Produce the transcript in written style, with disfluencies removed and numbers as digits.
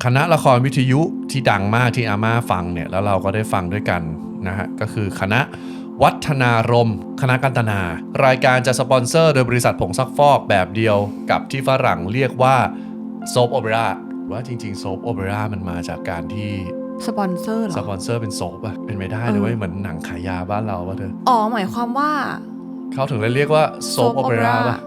คณะละครวิทยุที่ดังมากที่อาม่าฟังเนี่ยแล้วเราก็ได้ฟังด้วยกันนะฮะก็คือคณะวัฒนารมณ์คณะกันตนารายการจะสปอนเซอร์โดยบริษัทผงซักฟอกแบบเดียวกับที่ฝรั่งเรียกว่าโซปโอเปร่าว่าจริงๆโซปโอเปร่ามันมาจากการที่สปอนเซอร์เหรอสปอนเซอร์เป็นโซปอะเป็นไม่ได้เลยเว้ยเหมือนหนังขายยาบ้านเราป่ะเธอหมายความว่าเขาถึงเลยเรียกว่าโซปโอเปร่าป่ะ